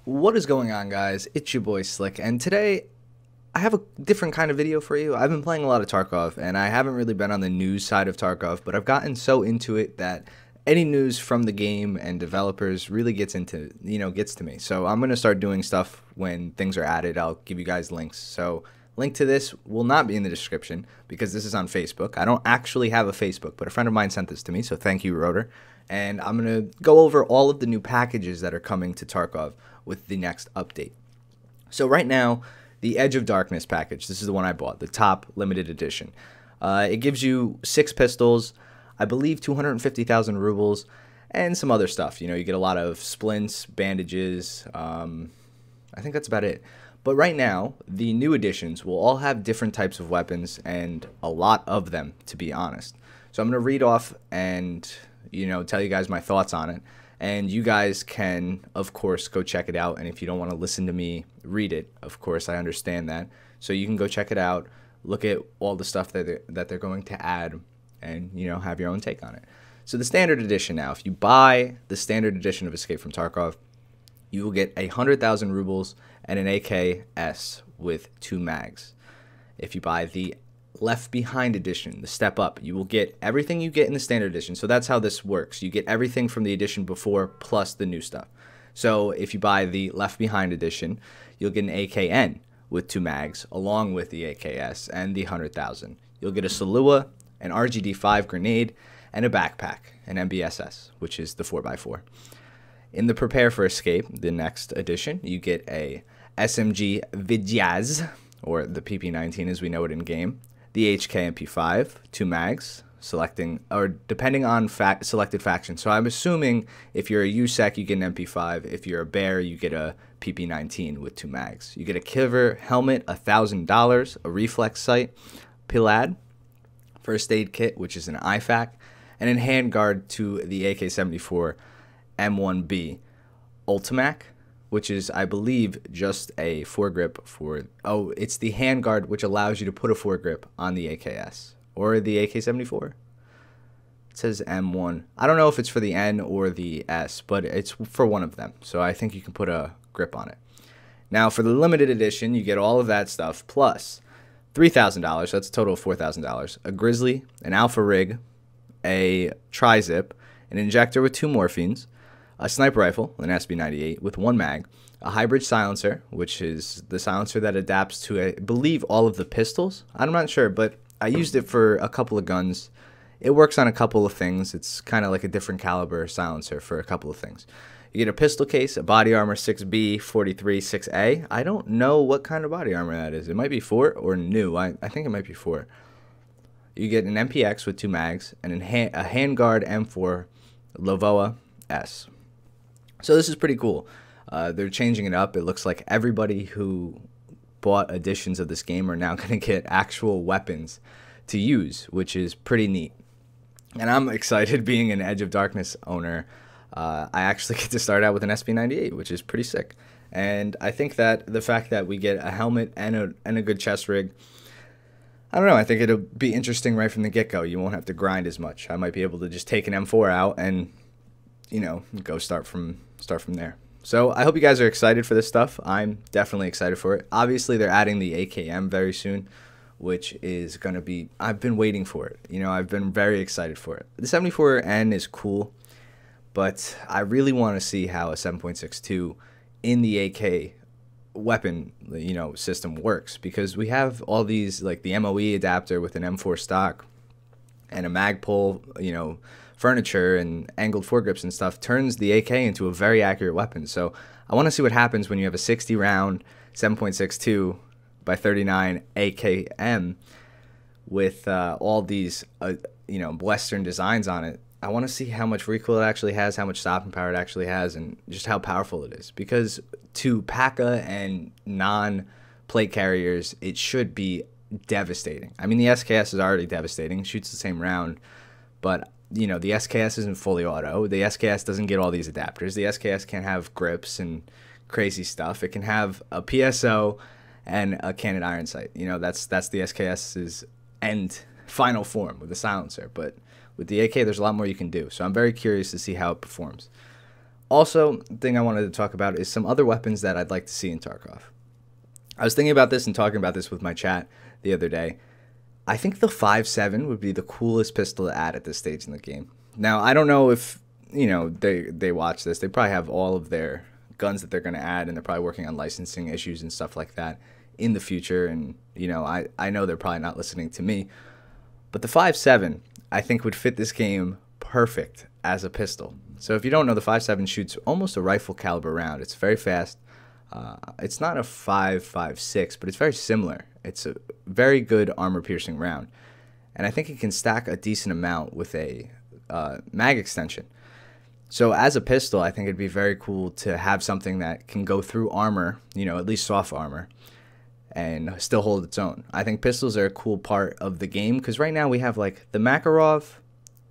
What is going on, guys? It's your boy Slick, and today I have a different kind of video for you. I've been playing a lot of Tarkov, and I haven't really been on the news side of Tarkov, but I've gotten so into it that any news from the game and developers really gets to me. So I'm gonna start doing stuff when things are added. I'll give you guys links. So link to this will not be in the description because this is on Facebook. I don't actually have a Facebook, but a friend of mine sent this to me, so thank you, Rotor. And I'm going to go over all of the new packages that are coming to Tarkov with the next update. So right now, the Edge of Darkness package, this is the one I bought, the top limited edition. It gives you 6 pistols, I believe 250,000 rubles, and some other stuff. You know, you get a lot of splints, bandages, I think that's about it. But right now, the new editions will all have different types of weapons, and a lot of them, to be honest. So I'm going to read off and tell you guys my thoughts on it, and you guys can of course go check it out. And if you don't want to listen to me read it, of course I understand that, so you can go check it out, look at all the stuff that they're going to add, and have your own take on it. So the standard edition, now if you buy the standard edition of Escape from Tarkov, you will get 100,000 rubles and an AKS with 2 mags. If you buy the Left Behind edition, the step up, you will get everything you get in the standard edition. So that's how this works. You get everything from the edition before plus the new stuff. So if you buy the Left Behind edition, you'll get an AKN with 2 mags along with the AKS and the 100,000. You'll get a Salua, an RGD-5 grenade, and a backpack, an MBSS, which is the 4x4. In the Prepare for Escape, the next edition, you get a SMG Vidyaz, or the PP-19 as we know it in game, the HK MP5, 2 mags, selecting or depending on selected faction. So I'm assuming if you're a USEC, you get an MP5. If you're a Bear, you get a PP-19 with 2 mags. You get a Kiver helmet, $1,000, a reflex sight, Pilad, first aid kit, which is an IFAK, and a handguard to the AK-74 M1B Ultimac, which is, I believe, just a foregrip for... Oh, it's the handguard, which allows you to put a foregrip on the AKS or the AK-74. It says M1. I don't know if it's for the N or the S, but it's for one of them. So I think you can put a grip on it. Now, for the limited edition, you get all of that stuff plus $3,000. That's a total of $4,000. A Grizzly, an Alpha Rig, a Tri-Zip, an injector with 2 morphines, a sniper rifle, an SB98 with 1 mag, a hybrid silencer, which is the silencer that adapts to, I believe, all of the pistols. I'm not sure, but I used it for a couple of guns. It works on a couple of things. It's kind of like a different caliber silencer for a couple of things. You get a pistol case, a body armor 6B, 43, 6A. I don't know what kind of body armor that is. It might be 4 or new. I think it might be 4. You get an MPX with 2 mags and a handguard M4 Lovoa S. So this is pretty cool. They're changing it up. It looks like everybody who bought editions of this game are now going to get actual weapons to use, which is pretty neat. And I'm excited being an Edge of Darkness owner. I actually get to start out with an SB98, which is pretty sick. And I think that the fact that we get a helmet and a good chest rig, I don't know, I think it'll be interesting right from the get-go. You won't have to grind as much. I might be able to just take an M4 out and go start from there. So I hope you guys are excited for this stuff. I'm definitely excited for it. Obviously, they're adding the AKM very soon, which is going to be... I've been waiting for it. I've been very excited for it. The 74N is cool, but I really want to see how a 7.62 in the AK weapon, system works, because we have all these, like the MOE adapter with an M4 stock and a Magpul, furniture and angled foregrips and stuff turns the AK into a very accurate weapon. So I want to see what happens when you have a 60 round 7.62 by 39 AKM with all these Western designs on it. I want to see how much recoil it actually has, how much stopping power it actually has, and just how powerful it is. Because to PACA and non-plate carriers, it should be devastating. I mean, the SKS is already devastating. It shoots the same round, but the SKS isn't fully auto. The SKS doesn't get all these adapters. The SKS can't have grips and crazy stuff. It can have a PSO and a cannon iron sight. That's the SKS's end final form with the silencer. But with the AK, there's a lot more you can do. So I'm very curious to see how it performs. Also, the thing I wanted to talk about is some other weapons that I'd like to see in Tarkov. I was thinking about this and talking about this with my chat the other day. I think the 5.7 would be the coolest pistol to add at this stage in the game. Now, I don't know if, you know, they watch this. They probably have all of their guns that they're going to add, and they're probably working on licensing issues and stuff like that in the future. And, you know, I know they're probably not listening to me. But the 5.7, I think, would fit this game perfect as a pistol. So if you don't know, the 5.7 shoots almost a rifle caliber round. It's very fast. It's not a 5.56, but it's very similar. It's a very good armor-piercing round. And I think it can stack a decent amount with a mag extension. So as a pistol, I think it'd be very cool to have something that can go through armor, you know, at least soft armor, and still hold its own. I think pistols are a cool part of the game, because right now we have, like, the Makarov,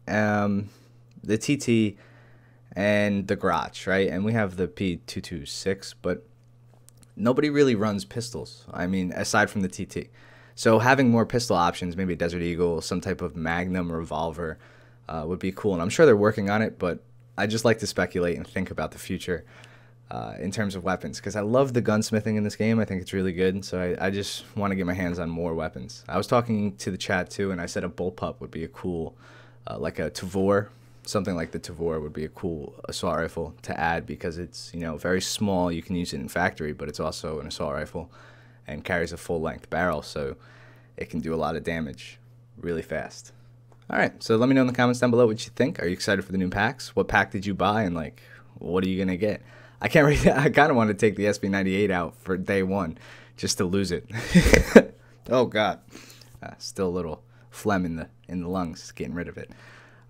the TT, and the Grach, right? And we have the P226, but nobody really runs pistols, I mean, aside from the TT. So having more pistol options, maybe a Desert Eagle, some type of Magnum revolver, would be cool. And I'm sure they're working on it, but I just like to speculate and think about the future in terms of weapons, because I love the gunsmithing in this game. I think it's really good, so I just want to get my hands on more weapons. I was talking to the chat too, and I said a Bullpup would be a cool, like a Tavor. Something like the Tavor would be a cool assault rifle to add, because it's, you know, very small. You can use it in factory, but it's also an assault rifle and carries a full-length barrel, so it can do a lot of damage really fast. All right, so let me know in the comments down below what you think. Are you excited for the new packs? What pack did you buy, and, like, what are you gonna get? I can't really. I kind of want to take the SB98 out for day one, just to lose it. Oh God, still a little phlegm in the lungs. Just getting rid of it.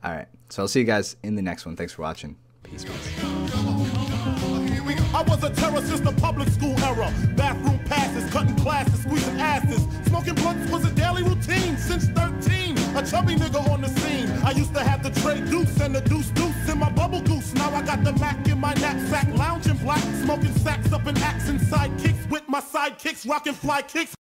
All right, so I'll see you guys in the next one. Thanks for watching. Peace. I was a terror since the public school era. Bathroom passes, cutting classes, squeezing asses. Smoking blunts was a daily routine since 13. A chubby nigga on the scene. I used to have the tray deuce and the deuce in my bubble goose. Now I got the Mac in my knapsack, lounging black, smoking sacks up in axe and sidekicks with my sidekicks, rocking fly kicks.